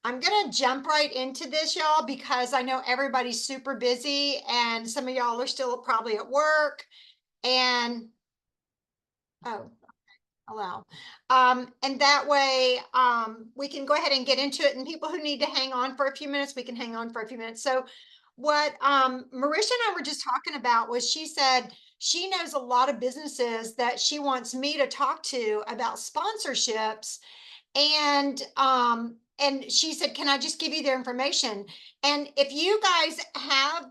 I'm gonna jump right into this, y'all, because I know everybody's super busy and some of y'all are still probably at work and oh, allow. And that way we can go ahead and get into it. And people who need to hang on for a few minutes, we can hang on for a few minutes. So what Marisha and I were just talking about was she said she knows a lot of businesses that she wants me to talk to about sponsorships and she said, can I just give you their information? And if you guys have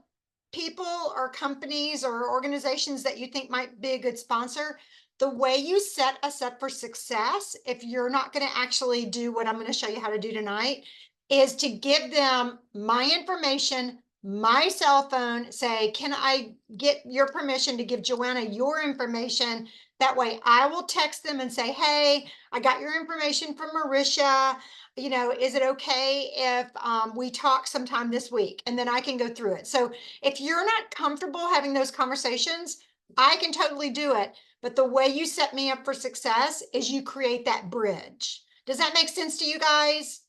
people or companies or organizations that you think might be a good sponsor, the way you set us up for success, if you're not going to actually do what I'm going to show you how to do tonight, is to give them my information, my cell phone, say, can I get your permission to give Joanna your information? That way I will text them and say, hey, I got your information from Marisha. You know, is it okay if we talk sometime this week? And then I can go through it. So if you're not comfortable having those conversations, I can totally do it. But the way you set me up for success is you create that bridge. Does that make sense to you guys?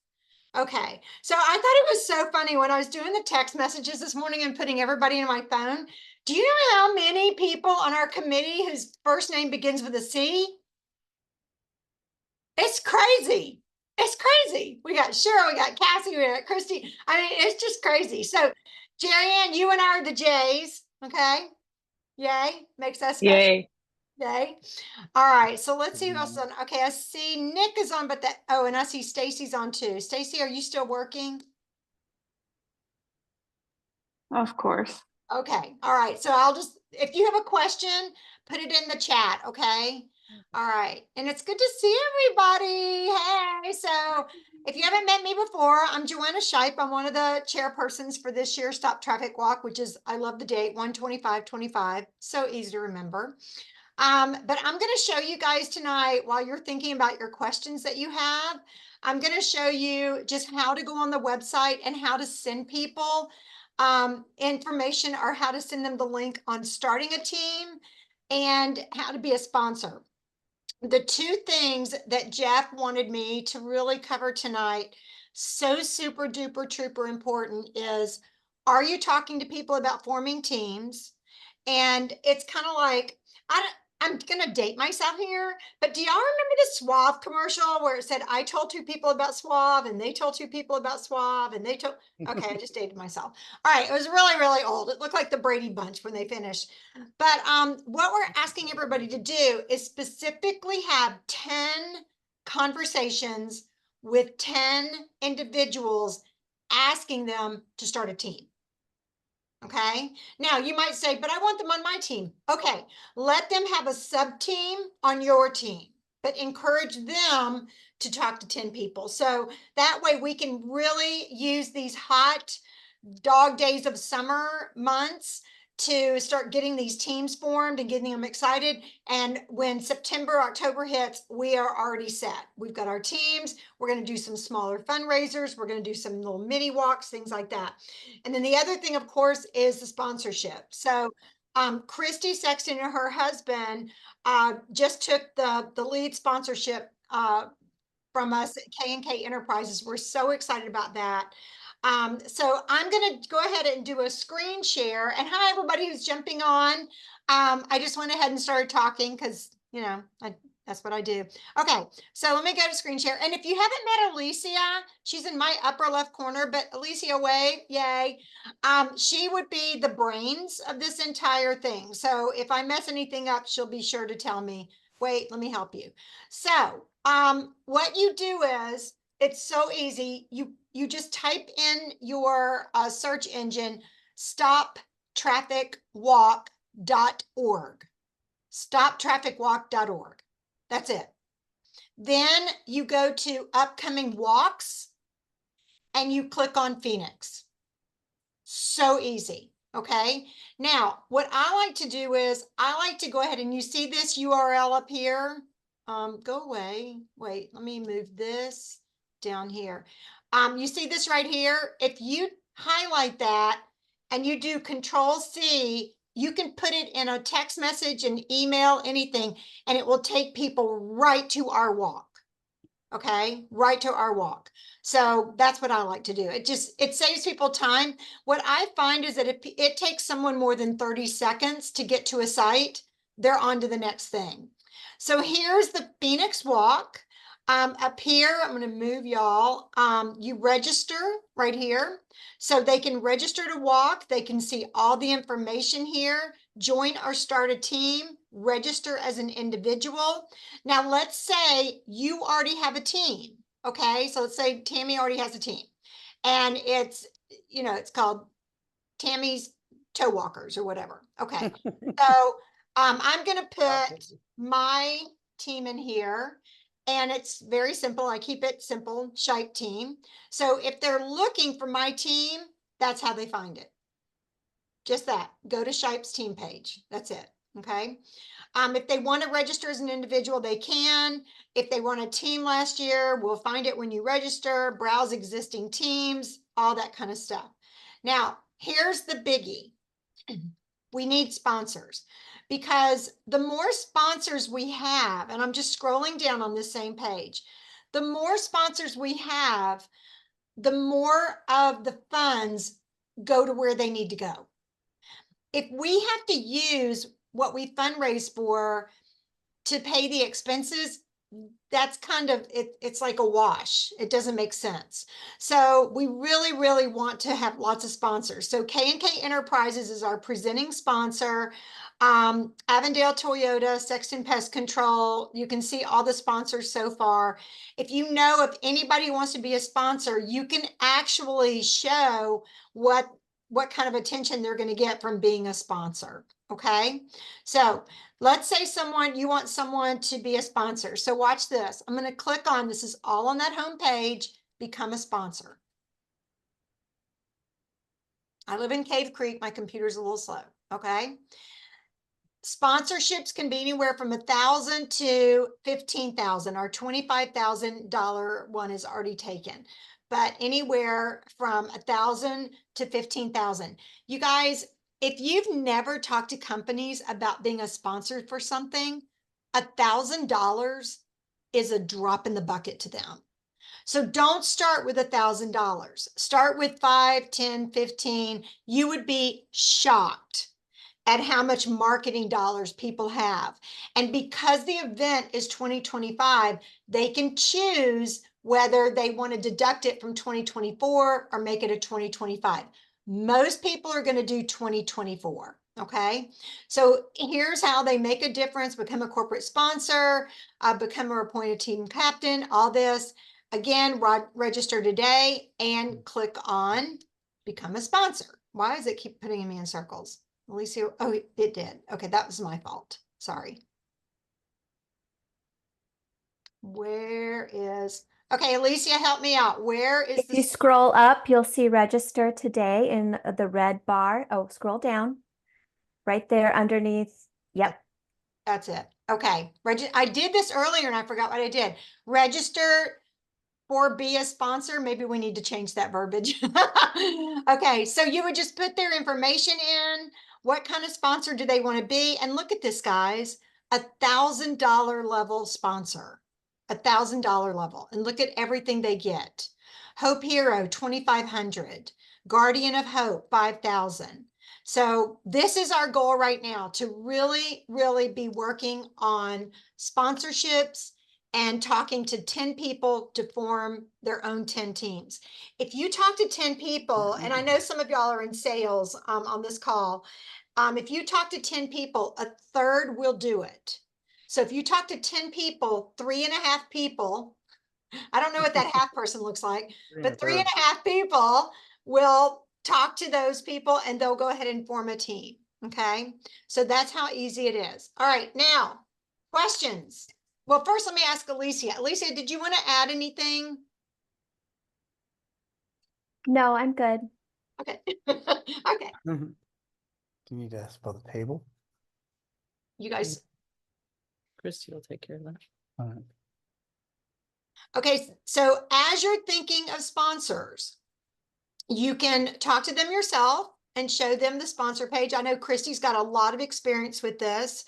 Okay. So I thought it was so funny when I was doing the text messages this morning and putting everybody in my phone. Do you know how many people on our committee whose first name begins with a C? It's crazy. It's crazy. We got Cheryl, we got Cassie, we got Christy. I mean, it's just crazy. So, Jerry Ann, you and I are the J's. Okay. Yay. Makes us special. Yay. Yay. All right. So let's see who else is on. Okay. I see Nick is on, but that, oh, and I see Stacy's on too. Stacy, are you still working? Of course. Okay. All right. So I'll just, if you have a question, put it in the chat. Okay. All right. And it's good to see everybody. Hey. So if you haven't met me before, I'm Joanna Shipe. I'm one of the chairpersons for this year's Stop Traffic Walk, which is, I love the date, 1/25/25. So easy to remember. But I'm going to show you guys tonight while you're thinking about your questions that you have. I'm going to show you just how to go on the website and how to send people information or how to send them the link on starting a team and how to be a sponsor. The two things that Jeff wanted me to really cover tonight, so super duper trooper important, is are you talking to people about forming teams? And it's kind of like, I'm going to date myself here, but do y'all remember the Suave commercial where it said, I told two people about Suave and they told two people about Suave and they told, okay, I just dated myself. All right. It was really, really old. It looked like the Brady Bunch when they finished. But what we're asking everybody to do is specifically have 10 conversations with 10 individuals asking them to start a team. Okay. Now you might say, but I want them on my team. Okay. Let them have a sub team on your team, but encourage them to talk to 10 people. So that way we can really use these hot dog days of summer months to start getting these teams formed and getting them excited. And when September, October hits, we are already set. We've got our teams. We're going to do some smaller fundraisers. We're going to do some little mini walks, things like that. And then the other thing, of course, is the sponsorship. So Christy Sexton and her husband just took the lead sponsorship from us at K&K Enterprises. We're so excited about that. So I'm going to go ahead and do a screen share. And hi, everybody who's jumping on. I just went ahead and started talking because, you know, that's what I do. Okay, so let me go to screen share. And if you haven't met Alicia, she's in my upper left corner, but Alicia wave, yay. She would be the brains of this entire thing. So if I mess anything up, she'll be sure to tell me, wait, let me help you. So what you do is, it's so easy. You just type in your search engine, stoptrafficwalk.org. Stoptrafficwalk.org. That's it. Then you go to upcoming walks and you click on Phoenix. So easy. Okay. Now, what I like to do is I like to go ahead and you see this URL up here. Go away. Wait, let me move this down here. You see this right here? If you highlight that and you do Control-C, you can put it in a text message, an email, anything, and it will take people right to our walk. Okay, right to our walk. So that's what I like to do. It saves people time. What I find is that if it takes someone more than 30 seconds to get to a site, they're on to the next thing. So here's the Phoenix Walk. Up here, I'm going to move y'all. You register right here. So they can register to walk. They can see all the information here, join or start a team, register as an individual. Now, let's say you already have a team. Okay, so let's say Tammy already has a team and it's called Tammy's Toe Walkers or whatever. Okay, so I'm going to put my team in here. And it's very simple. I keep it simple, Shipe team. So if they're looking for my team, that's how they find it. Just that. Go to Shipe's team page. That's it. Okay. If they want to register as an individual, they can. If they want a team last year, we'll find it when you register, browse existing teams, all that kind of stuff. Now, here's the biggie. We need sponsors, because the more sponsors we have, and I'm just scrolling down on this same page, the more sponsors we have, the more of the funds go to where they need to go. If we have to use what we fundraise for to pay the expenses, that's kind of it's like a wash. It doesn't make sense. So we really want to have lots of sponsors. So K&K Enterprises is our presenting sponsor. Avondale Toyota, Sexton Pest Control. You can see all the sponsors so far. If you know if anybody wants to be a sponsor, you can actually show what kind of attention they're going to get from being a sponsor. Okay, so let's say you want someone to be a sponsor. So watch this. I'm going to click on, this is all on that home page, become a sponsor. I live in Cave Creek. My computer's a little slow. Okay. Sponsorships can be anywhere from $1,000 to $15,000. Our $25,000 one is already taken, but anywhere from $1,000 to $15,000. You guys, if you've never talked to companies about being a sponsor for something, $1,000 is a drop in the bucket to them. So don't start with $1,000. Start with 5, 10, 15. You would be shocked at how much marketing dollars people have. And because the event is 2025, they can choose whether they want to deduct it from 2024 or make it a 2025. Most people are going to do 2024. Okay, so here's how they make a difference: become a corporate sponsor, become a appointed team captain, all this. Again, register today and click on become a sponsor. Why does it keep putting me in circles? Alicia, oh, it did. Okay, that was my fault. Sorry. Where is, okay, Alicia, help me out. Where is If you scroll up, you'll see register today in the red bar. Oh, scroll down. Right there underneath. Yep. That's it. Okay. I did this earlier and I forgot what I did. Register or be a sponsor. Maybe we need to change that verbiage. Okay, so you would just put their information in. What kind of sponsor do they want to be? And look at this, guys, $1,000 level sponsor, $1,000 level. And look at everything they get. Hope Hero, 2,500. Guardian of Hope, 5,000. So this is our goal right now, to really be working on sponsorships and talking to 10 people to form their own 10 teams. If you talk to 10 people, and I know some of y'all are in sales on this call, if you talk to 10 people, a third will do it. So if you talk to 10 people, 3.5 people, I don't know what that half person looks like, but 3.5 people will talk to those people and they'll go ahead and form a team. Okay, so that's how easy it is. All right, now questions. Well, first let me ask Alicia. Alicia, did you want to add anything? No, I'm good. Okay. Okay. Do you need to spell the table? You guys. Christy will take care of that. All right. Okay. So as you're thinking of sponsors, you can talk to them yourself and show them the sponsor page. I know Christy's got a lot of experience with this.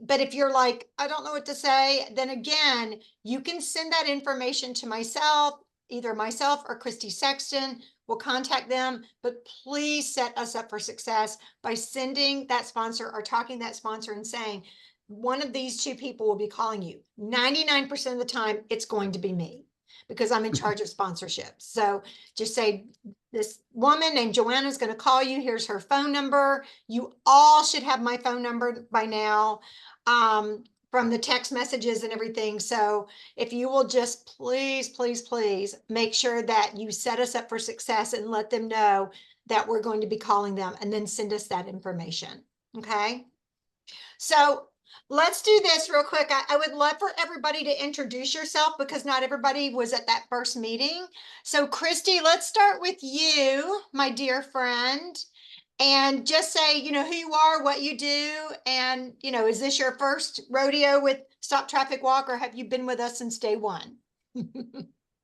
but if you're like, I don't know what to say, then again, you can send that information to myself, either myself or Christy Sexton. We'll contact them, but please set us up for success by sending that sponsor or talking to that sponsor and saying, one of these two people will be calling you. 99% of the time, it's going to be me because I'm in charge of sponsorships. So just say, this woman named Joanna is going to call you. Here's her phone number. You all should have my phone number by now, from the text messages and everything. So if you will just please, please, please make sure that you set us up for success and let them know that we're going to be calling them, and then send us that information. Okay. So let's do this real quick. I would love for everybody to introduce yourself because not everybody was at that first meeting. So Christy, let's start with you, my dear friend, and just say, who you are, what you do, and, is this your first rodeo with Stop Traffic Walk, or have you been with us since day one?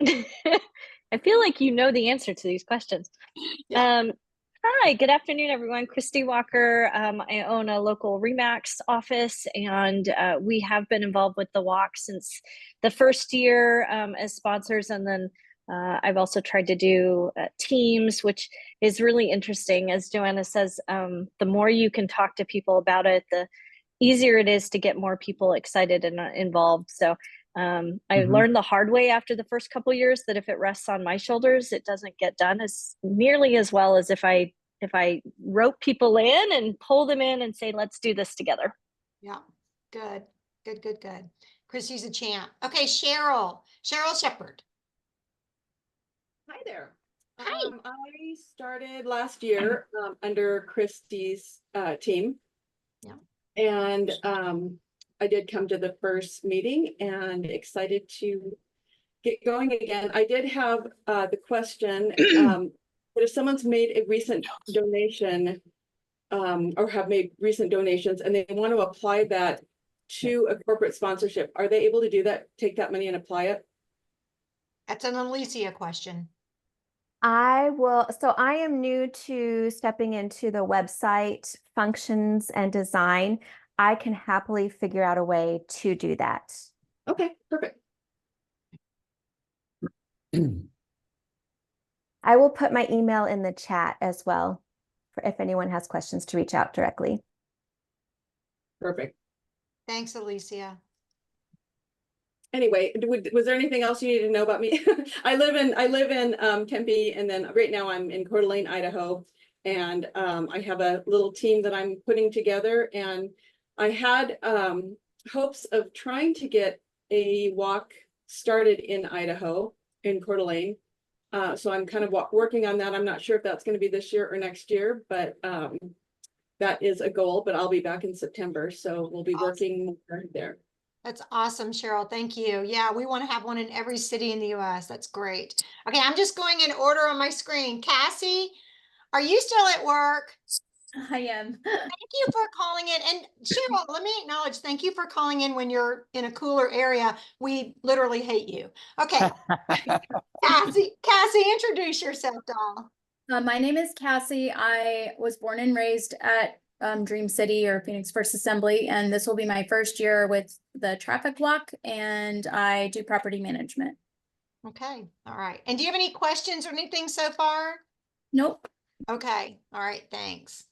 I feel like you know the answer to these questions. Yeah. Hi, good afternoon, everyone. Christy Walker. I own a local Remax office, and we have been involved with the walk since the first year as sponsors. And then I've also tried to do teams, which is really interesting. As Joanna says, the more you can talk to people about it, the easier it is to get more people excited and involved. So I learned the hard way after the first couple years that if it rests on my shoulders, it doesn't get done as nearly as well as if I rope people in and pull them in and say, let's do this together. Yeah, good. Christy's a champ. Okay, Cheryl Shepherd. Hi there. Hi. I started last year under Christy's team. Yeah. And I did come to the first meeting and excited to get going again. I did have the question, but if someone's made a recent donation or have made recent donations and they want to apply that to a corporate sponsorship, are they able to do that, take that money and apply it? That's an Alicia question. So I am new to stepping into the website functions and design. I can happily figure out a way to do that. Okay, perfect. I will put my email in the chat as well for if anyone has questions to reach out directly. Perfect. Thanks, Alicia. Anyway, was there anything else you needed to know about me? I live in Tempe, and then right now I'm in Coeur d'Alene, Idaho, and I have a little team that I'm putting together, and I had hopes of trying to get a walk started in Idaho, in Coeur d'Alene. So I'm kind of working on that. I'm not sure if that's going to be this year or next year, but that is a goal. But I'll be back in September, so we'll be working more there. That's awesome, Cheryl. Thank you. Yeah, we want to have one in every city in the US. That's great. Okay, I'm just going in order on my screen. Cassie, are you still at work? I am. Thank you for calling in. And Cheryl, let me acknowledge, thank you for calling in when you're in a cooler area. We literally hate you. Okay. Cassie, introduce yourself, doll. My name is Cassie. I was born and raised at Dream City or Phoenix First Assembly, and this will be my first year with the traffic walk, and I do property management. Okay. All right. And do you have any questions or anything so far? Nope. Okay. All right. Thanks.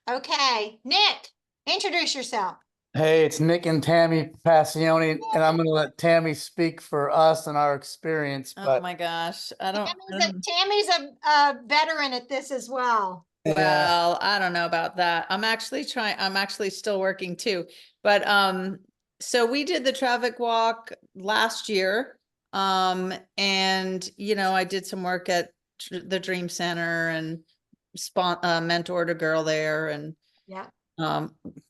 Okay. Nick, introduce yourself. Hey, it's Nick and Tammy Passione, and I'm going to let Tammy speak for us and our experience. Oh But my gosh, I don't. Tammy's a veteran at this as well. Well, I don't know about that. I'm actually still working too. But so we did the traffic walk last year. And I did some work at the Dream Center and mentored a girl there, and Yeah.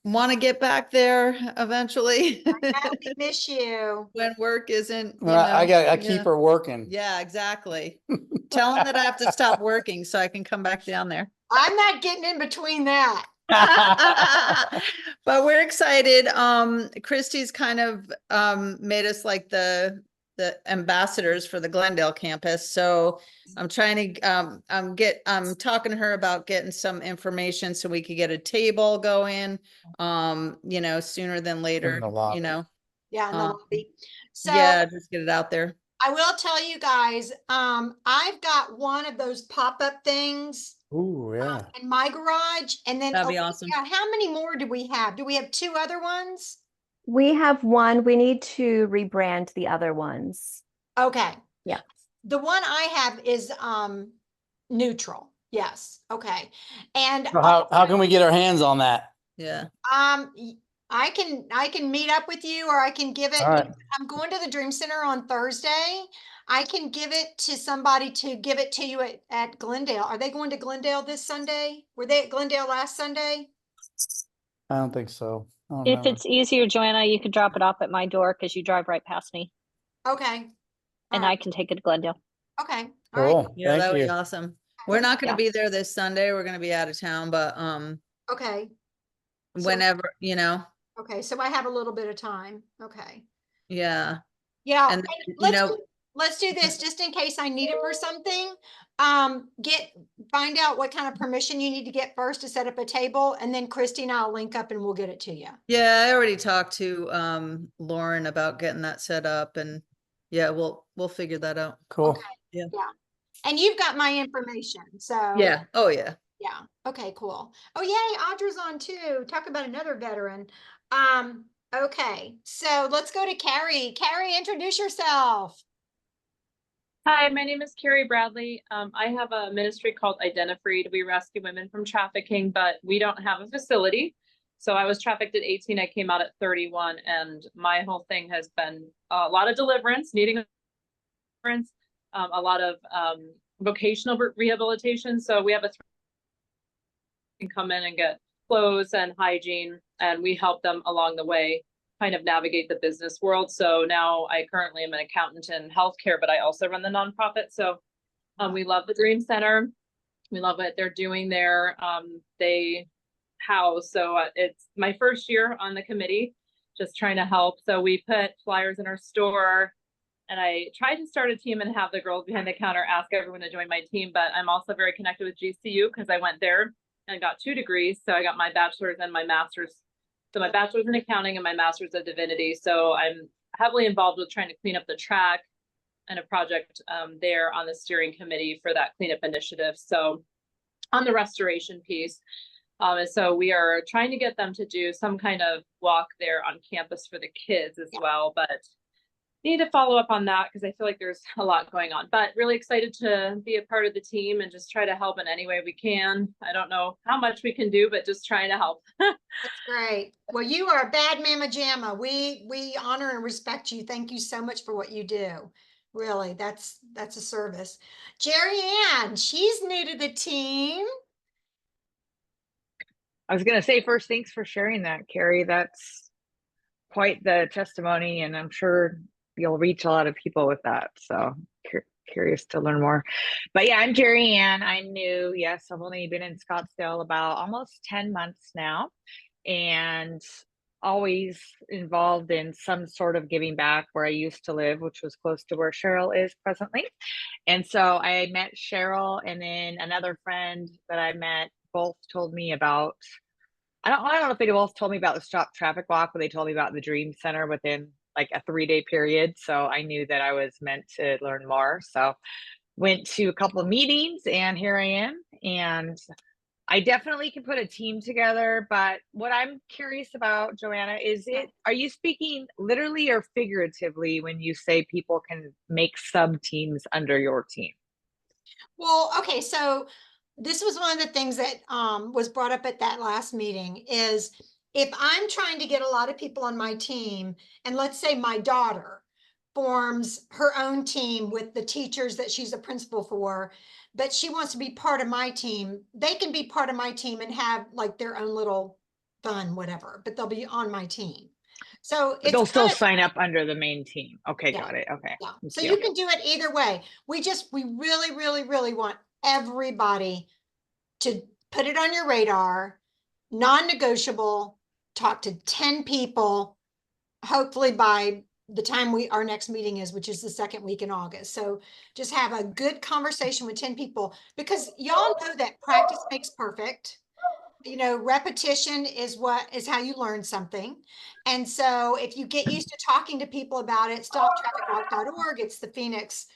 want to get back there eventually. We miss you. When work isn't, I keep her working. Yeah, exactly. Tell them that I have to stop working so I can come back down there. I'm not getting in between that. But we're excited. Christy's kind of made us like the the ambassadors for the Glendale campus. So I'm trying to, I'm talking to her about getting some information so we could get a table going, you know, sooner than later, the lobby. you know. Yeah, in the Um, lobby. So Yeah, just get it out there. I will tell you guys, I've got one of those pop-up things Ooh, yeah. in my garage, and then That'd be awesome. how many more do we have? Do we have 2 other ones? We have one. We need to rebrand the other ones. Okay. Yeah. The one I have is neutral. Yes. Okay. And So how can we get our hands on that? Yeah. I can meet up with you, or I can give it. All right. I'm going to the Dream Center on Thursday. I can give it to somebody to give it to you at Glendale. Are they going to Glendale this Sunday? Were they at Glendale last Sunday? I don't think so. I don't If remember. it's easier, Joanna, you could drop it off at my door because you drive right past me, Okay. and All I right. can take it to Glendale. Okay. All right. Cool. Yeah, that Thank would be you. awesome. We're not gonna Yeah. be there this Sunday. We're gonna be out of town, but Okay. So- whenever, you know, Okay. So I have a little bit of time. Okay. yeah. Yeah. And and you know, let's do this just in case I need it for something. Find out what kind of permission you need to get first to set up a table, and then Christy and I'll link up and we'll get it to you. yeah, I already talked to Lauren about getting that set up, and yeah, we'll figure that out. Cool. And you've got my information, so. Yeah. Oh yeah. Yeah. Okay, cool. Oh, yay, Audra's on too. Talk about another veteran. Okay, so let's go to Carrie. Carrie, introduce yourself. Hi, my name is Carrie Bradley. I have a ministry called Identifreed. We rescue women from trafficking, but we don't have a facility. So I was trafficked at 18. I came out at 31, and my whole thing has been a lot of deliverance, needing deliverance, a lot of vocational rehabilitation. So we have a can come in and get clothes and hygiene, and we help them along the way kind of navigate the business world. So now I currently am an accountant in healthcare, but I also run the nonprofit. So we love the Dream Center. We love what they're doing there. They house, so it's my first year on the committee, just trying to help. So we put flyers in our store, and I tried to start a team and have the girls behind the counter ask everyone to join my team, but I'm also very connected with GCU because I went there and got 2 degrees. So I got my bachelor's and my master's. So my bachelor's in accounting and my master's of divinity. So I'm heavily involved with trying to clean up the track and a project there on the steering committee for that cleanup initiative. So on the restoration piece. So we are trying to get them to do some kind of walk there on campus for the kids as well, but need to follow up on that because I feel like there's a lot going on, but really excited to be a part of the team and just try to help in any way we can. I don't know how much we can do, but just trying to help. That's great. Well, you are a bad mama jamma. We honor and respect you. Thank you so much for what you do. Really, that's a service. Jerry Ann, she's new to the team. I was going to say first, thanks for sharing that, Carrie. That's quite the testimony, and I'm sure you'll reach a lot of people with that. So curious to learn more. But yeah, I'm Jerry Ann. I'm new. Yes, I've only been in Scottsdale about almost 10 months now, and always involved in some sort of giving back where I used to live, which was close to where Cheryl is presently. And so I met Cheryl, and then another friend that I met both told me about, I don't know if they both told me about the Stop Traffic Walk, but they told me about the Dream Center within like a 3-day period. So I knew that I was meant to learn more. So went to a couple of meetings, and here I am. And I definitely can put a team together, but what I'm curious about, Joanna, are you speaking literally or figuratively when you say people can make sub teams under your team? Well, okay, so this was one of the things that was brought up at that last meeting is if I'm trying to get a lot of people on my team, and let's say my daughter forms her own team with the teachers that she's a principal for, but she wants to be part of my team, they can be part of my team and have like their own little fun, whatever, but they'll be on my team. So They'll it's still kind of, sign up under the main team. Okay, Yeah. got it. Okay. yeah. Thank So you. you can do it either way. We really, really, really want everybody to put it on your radar, non-negotiable, talk to 10 people, hopefully by the time our next meeting is, which is the second week in August. So just have a good conversation with 10 people, because y'all know that practice makes perfect. You know, repetition is how you learn something. And so if you get used to talking to people about it, stoptrafficwalk.org, it's the Phoenix.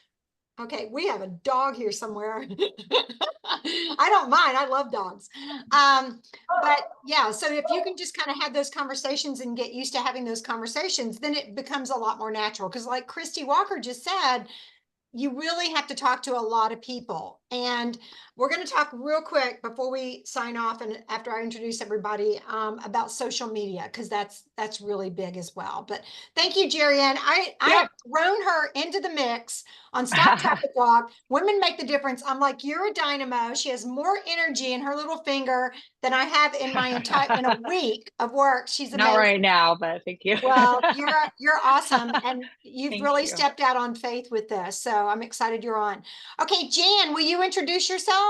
Okay, we have a dog here somewhere. I don't mind. I love dogs. But yeah, so if you can just kind of have those conversations and get used to having those conversations, then it becomes a lot more natural. Because like Christy Walker just said, you really have to talk to a lot of people. And we're going to talk real quick before we sign off and after I introduce everybody about social media, because that's really big as well. But thank you, Jerry Ann. I have thrown her into the mix on Stop Traffic Walk. Women Make the Difference. I'm like, you're a dynamo. She has more energy in her little finger than I have in my in a week of work. She's amazing. Not right now, but thank you. Well, you're awesome, and you've Thank really you. stepped out on faith with this. So I'm excited you're on. Okay, Jan, will you introduce yourself?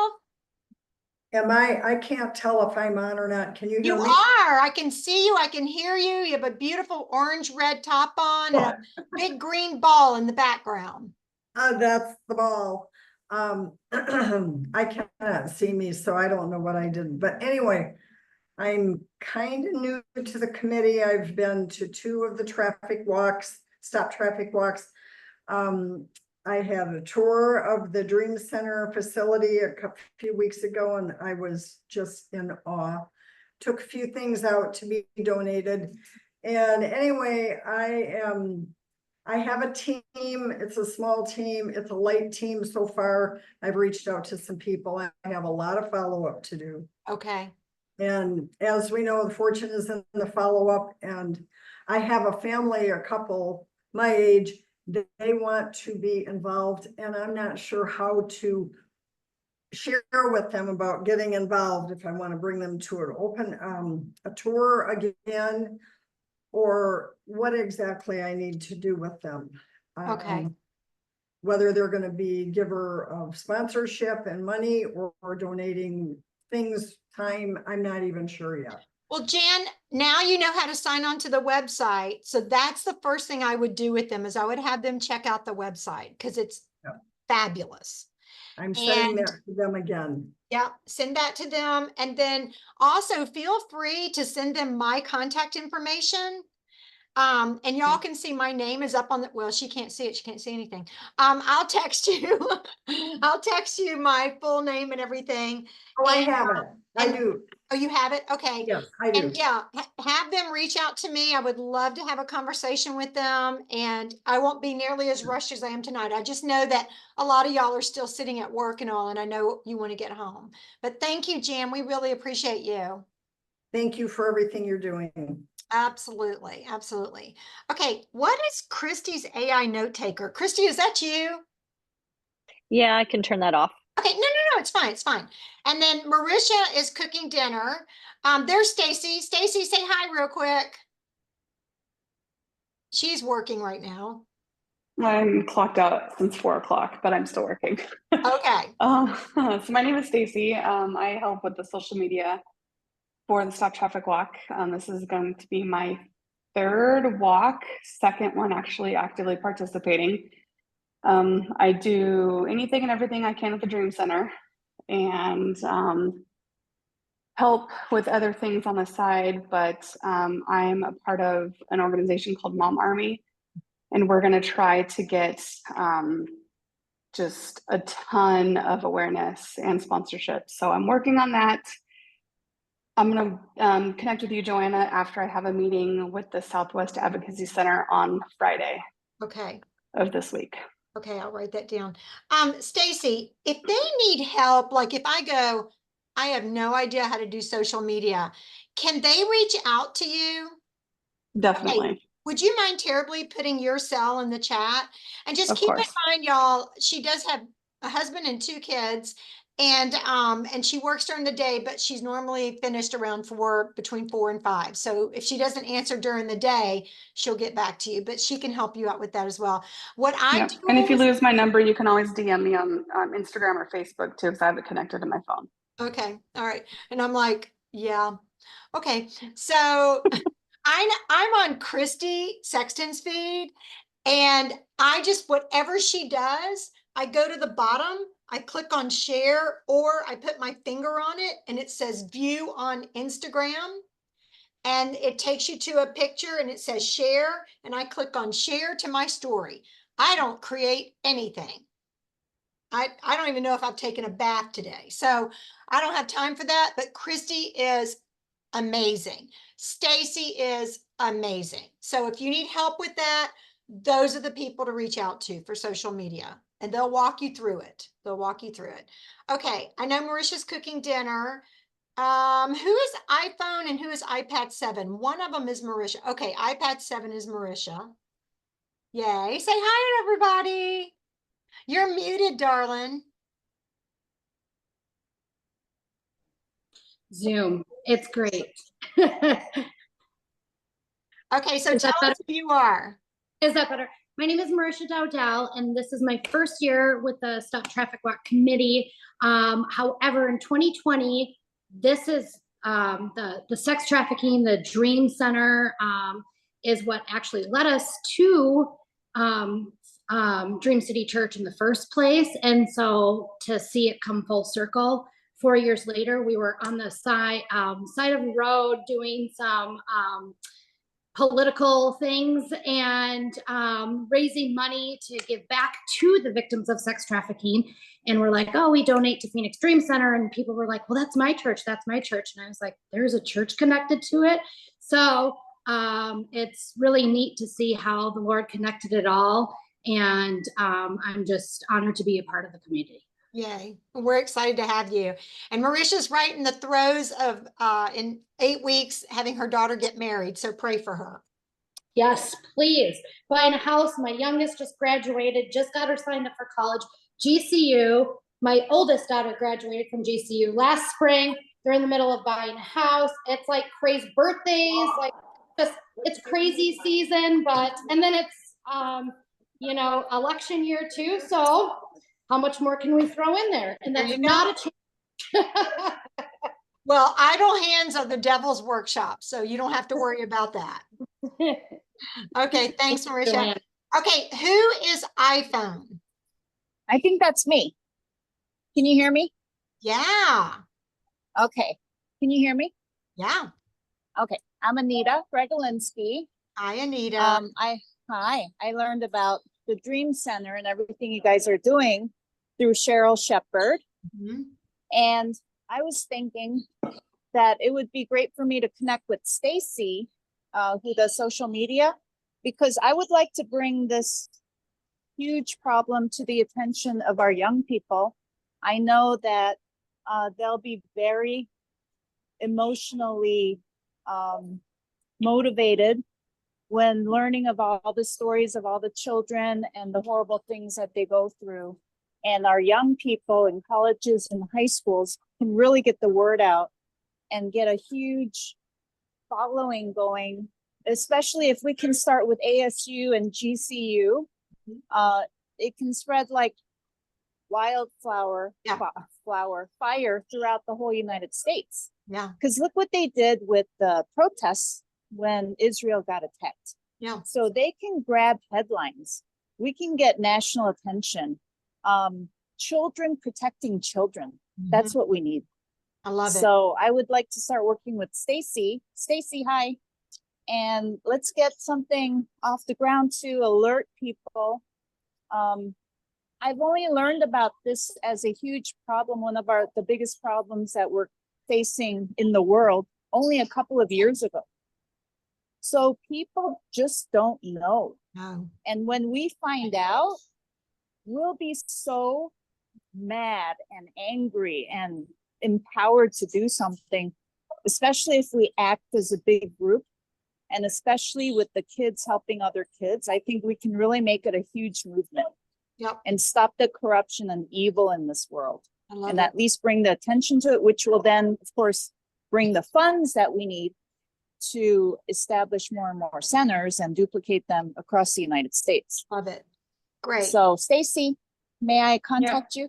I can't tell if I'm on or not. Can you hear You me? are. I can see you. I can hear you. You have a beautiful orange red top on and a big green ball in the background. That's the ball. I cannot see me, so I don't know what I did. But anyway, I'm kind of new to the committee. I've been to 2 of the traffic walks, stop traffic walks. I had a tour of the Dream Center facility a few weeks ago, and I was just in awe. Took a few things out to be donated. And anyway, I have a team. It's a small team. It's a light team so far. I've reached out to some people. I have a lot of follow-up to do. Okay. And as we know, the fortune is in the follow-up. And I have a family, a couple my age, they want to be involved. And I'm not sure how to share with them about getting involved, if I want to bring them to an open, a tour again, or what exactly I need to do with them. Okay. Whether they're going to be giver of sponsorship and money or donating things, time, I'm not even sure yet. Well, Jan, now you know how to sign on to the website. So that's the first thing I would do with them, is I would have them check out the website, because it's fabulous. I'm sending that to them again. Yeah, send that to them. And then also feel free to send them my contact information. And y'all can see my name is up on the, well, she can't see it. She can't see anything. I'll text you. I'll text you my full name and everything. Oh, I have it. I do. Oh, you have it? Okay. Yes, I do. And yeah, have them reach out to me. I would love to have a conversation with them, and I won't be nearly as rushed as I am tonight. I just know that a lot of y'all are still sitting at work and all, and I know you want to get home. But thank you, Jan. We really appreciate you. Thank you for everything you're doing. Absolutely. Absolutely. Okay. What is Christy's AI note taker? Christy, is that you? Yeah, I can turn that off. Okay, no, it's fine, it's fine. And then Marisha is cooking dinner. There's Stacy. Stacy, say hi real quick. She's working right now. I'm clocked out since 4 o'clock, but I'm still working. Okay. So my name is Stacy. I help with the social media for the Stop Traffic Walk. This is going to be my 3rd walk, 2nd one actually actively participating. I do anything and everything I can at the Dream Center, and help with other things on the side, but I'm a part of an organization called Mom Army, and we're going to try to get just a ton of awareness and sponsorship. So I'm working on that. I'm going to connect with you, Joanna, after I have a meeting with the Southwest Advocacy Center on Friday. Okay. Of this week. Okay, I'll write that down. Stacy, if they need help, like if I go, I have no idea how to do social media, can they reach out to you? Definitely. Okay. Would you mind terribly putting your cell in the chat? And just keep in mind, y'all, she does have a husband and 2 kids, and she works during the day, but she's normally finished around between 4 and 5. So if she doesn't answer during the day, she'll get back to you, but she can help you out with that as well. What I do, and if you lose my number, you can always DM me on Instagram or Facebook too, because I have it connected to my phone. Okay, all right. And I'm like, yeah, okay. So I'm on Christy Sexton's feed, and I just, whatever she does, I go to the bottom, I click on share, or I put my finger on it and it says view on Instagram. And it takes you to a picture and it says share, and I click on share to my story. I don't create anything. I don't even know if I've taken a bath today. So I don't have time for that, but Christy is amazing. Stacy is amazing. So if you need help with that, those are the people to reach out to for social media, and they'll walk you through it. They'll walk you through it. Okay, I know Marisha's cooking dinner. Who is iPhone and who is iPad 7? One of them is Marisha. Okay, iPad 7 is Marisha. Yay. Say hi to everybody. You're muted, darling. Zoom. It's great. Okay, so Is that tell us who you are. Is that better? My name is Marisha Dowdell, and this is my first year with the Stop Traffic Walk Committee. However, in 2020, this is the sex trafficking, the Dream Center is what actually led us to Dream City Church in the first place. And so to see it come full circle, 4 years later, we were on the side of the road doing some political things and raising money to give back to the victims of sex trafficking. And we're like, oh, we donate to Phoenix Dream Center. And people were like, well, that's my church. That's my church. And I was like, there's a church connected to it. So it's really neat to see how the Lord connected it all. And I'm just honored to be a part of the community. Yay. We're excited to have you. And Marisha's right in the throes of, in 8 weeks, having her daughter get married. So pray for her. Yes, please. Buying a house. My youngest just graduated, just got her signed up for college. GCU. My oldest daughter graduated from GCU last spring. They're in the middle of buying a house. It's like crazy birthdays, like just, it's crazy season, and then it's, you know, election year too. So how much more can we throw in there? And that's not a change. Well, idle hands are the devil's workshop, so you don't have to worry about that. Okay, thanks, Marisha. Okay, who is iPhone? I think that's me. Can you hear me? Yeah. Okay. Can you hear me? Yeah. Okay. I'm Anita Bregolinski. Hi, Anita. Hi. I learned about the Dream Center and everything you guys are doing through Cheryl Shepard. Mm-hmm. And I was thinking that it would be great for me to connect with Stacy, who does social media, because I would like to bring this huge problem to the attention of our young people. I know that they'll be very emotionally motivated when learning of all the stories of all the children and the horrible things that they go through. And our young people in colleges and high schools can really get the word out and get a huge following going, especially if we can start with ASU and GCU. It can spread like wildfire throughout the whole United States. Yeah. Because look what they did with the protests when Israel got attacked. Yeah. So they can grab headlines. We can get national attention. Children protecting children. Mm-hmm. That's what we need. I love it. So I would like to start working with Stacy. Stacy, hi. And let's get something off the ground to alert people. I've only learned about this as a huge problem, one of the biggest problems that we're facing in the world only a couple of years ago. So people just don't know. No. And when we find out, we'll be so mad and angry and empowered to do something, especially if we act as a big group, and especially with the kids helping other kids. I think we can really make it a huge movement. Yep. And stop the corruption and evil in this world. And it. at least bring the attention to it, which will then, of course, bring the funds that we need to establish more and more centers and duplicate them across the United States. Love it. Great. So, Stacy, may I contact you?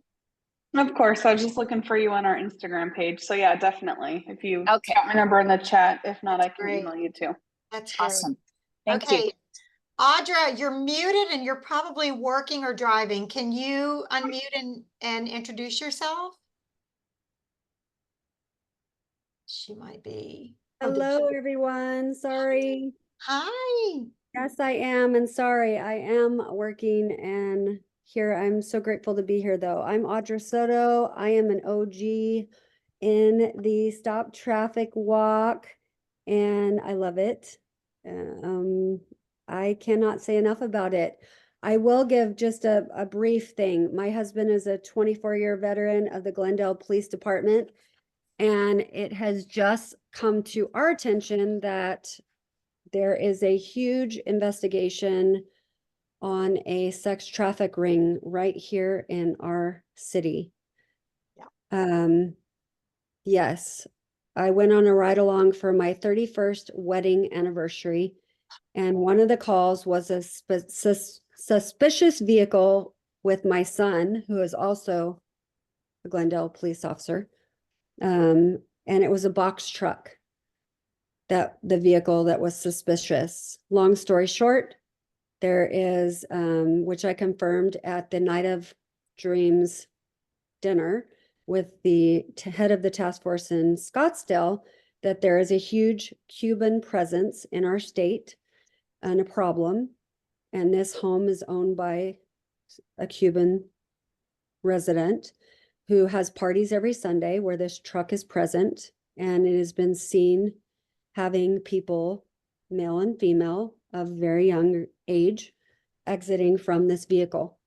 Of course. I was just looking for you on our Instagram page. So yeah, definitely. If you Okay. got my number in the chat, if not, I can Great. email you too. That's great. Awesome. Thank you. Okay, Audra, you're muted and you're probably working or driving. Can you unmute and introduce yourself? She might be. Oh, did Hello, she- everyone. Sorry. Hi. Yes, I am. And sorry, I am working and here. I'm so grateful to be here, though. I'm Audra Soto. I am an OG in the Stop Traffic Walk, and I love it. I cannot say enough about it. I will give just a brief thing. My husband is a 24-year veteran of the Glendale Police Department. And it has just come to our attention that there is a huge investigation on a sex traffic ring right here in our city. Yes, I went on a ride along for my 31st wedding anniversary, and one of the calls was a suspicious vehicle with my son, who is also a Glendale police officer. And it was a box truck, that the vehicle that was suspicious. Long story short, there is, which I confirmed at the Night of Dreams dinner with the head of the task force in Scottsdale, that there is a huge Cuban presence in our state and a problem. And this home is owned by a Cuban resident who has parties every Sunday where this truck is present, and it has been seen having people, male and female, of very young age, exiting from this vehicle.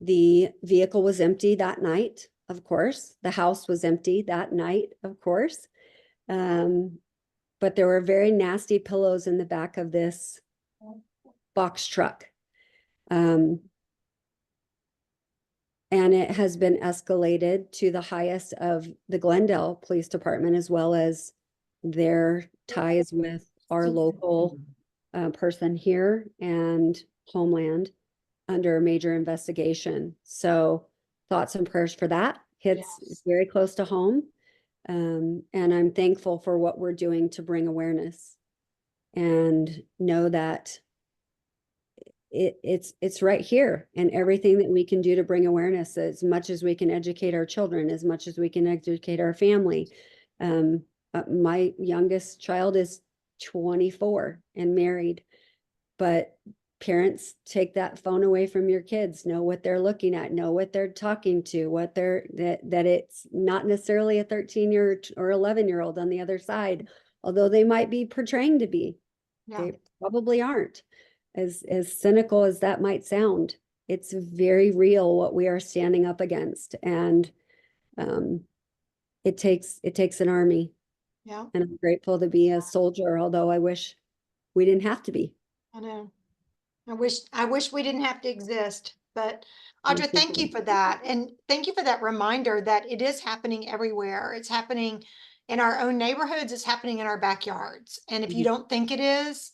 The vehicle was empty that night, of course. The house was empty that night, of course. But there were very nasty pillows in the back of this box truck. And it has been escalated to the highest of the Glendale Police Department, as well as their ties with our local person here and Homeland under a major investigation. So thoughts and prayers for that. It's very close to home. And I'm thankful for what we're doing to bring awareness and know that it's right here, and everything that we can do to bring awareness, as much as we can educate our children, as much as we can educate our family. My youngest child is 24 and married, but parents, take that phone away from your kids, know what they're looking at, know what they're talking to, what they're, that it's not necessarily a 13-year or 11-year-old on the other side, although they might be portraying to be. They probably aren't. As cynical as that might sound, it's very real what we are standing up against, and it takes an army. Yeah, and I'm grateful to be a soldier, although I wish we didn't have to be. I know. I wish we didn't have to exist. But Audra, thank you for that, and thank you for that reminder that it is happening everywhere. It's happening in our own neighborhoods. It's happening in our backyards. And if you don't think it is,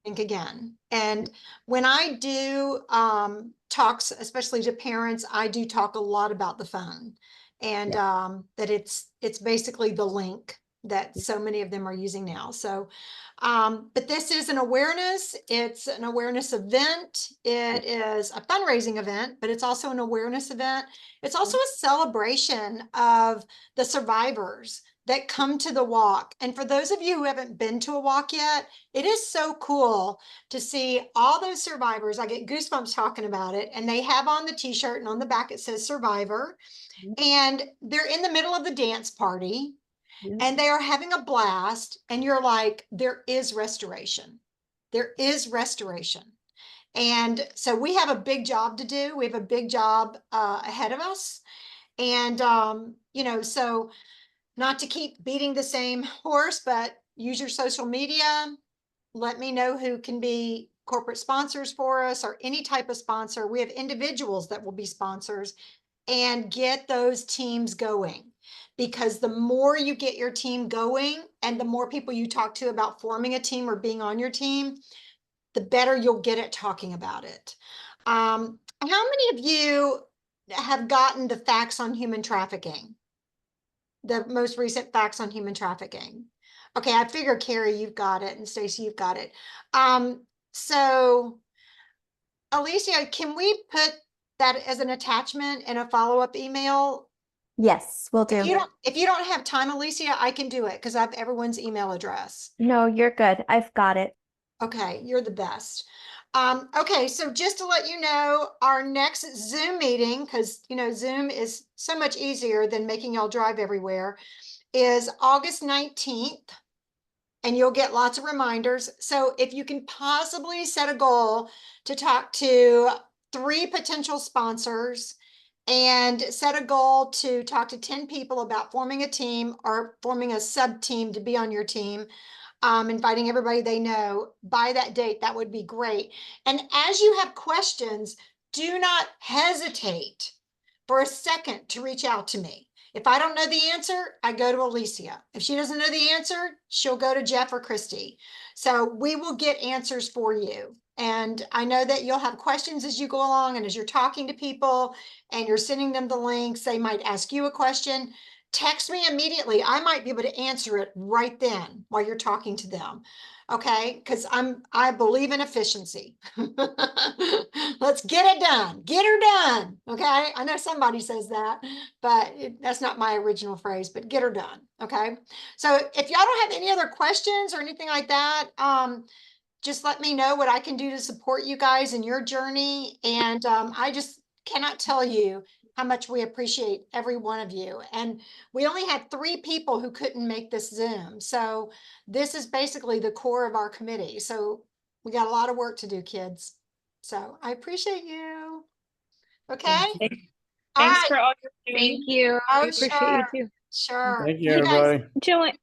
think again. And when I do talks, especially to parents, I do talk a lot about the phone, and that it's basically the link that so many of them are using now. So, but this is an awareness. It's an awareness event. It is a fundraising event, but it's also an awareness event. It's also a celebration of the survivors that come to the walk. And for those of you who haven't been to a walk yet, it is so cool to see all those survivors. I get goosebumps talking about it. And they have on the t-shirt, and on the back it says survivor. And they're in the middle of the dance party, and they are having a blast. And you're like, there is restoration. There is restoration. And so we have a big job to do. We have a big job ahead of us. And, you know, so not to keep beating the same horse, but use your social media. Let me know who can be corporate sponsors for us, or any type of sponsor. We have individuals that will be sponsors, and get those teams going. Because the more you get your team going, and the more people you talk to about forming a team or being on your team, the better you'll get at talking about it. How many of you have gotten the facts on human trafficking? The most recent facts on human trafficking? Okay, I figure Carrie, you've got it, and Stacy, you've got it. So Alicia, can we put that as an attachment in a follow-up email? Yes, will If you do. don't have time, Alicia, I can do it because I have everyone's email address. No, you're good. I've got it. Okay, you're the best. Okay, so just to let you know, our next Zoom meeting, because Zoom is so much easier than making y'all drive everywhere, is August 19th. And you'll get lots of reminders. So if you can possibly set a goal to talk to 3 potential sponsors and set a goal to talk to 10 people about forming a team or forming a sub team to be on your team, inviting everybody they know by that date, that would be great. And as you have questions, do not hesitate for a second to reach out to me. If I don't know the answer, I go to Alicia. If she doesn't know the answer, she'll go to Jeff or Christy. So we will get answers for you. And I know that you'll have questions as you go along and as you're talking to people and you're sending them the links, they might ask you a question. Text me immediately. I might be able to answer it right then while you're talking to them. Okay, because I believe in efficiency. Let's get it done. Get her done. Okay. I know somebody says that, but that's not my original phrase, but get her done. Okay. So if y'all don't have any other questions or anything like that, just let me know what I can do to support you guys in your journey. And I just cannot tell you how much we appreciate every one of you. And we only had 3 people who couldn't make this Zoom. So this is basically the core of our committee. So we got a lot of work to do, kids. So I appreciate you. Okay. All Thanks right. for all you're doing. Thank you. Oh, We appreciate sure. you too. Sure. Thank you, You guys, everybody. Julie,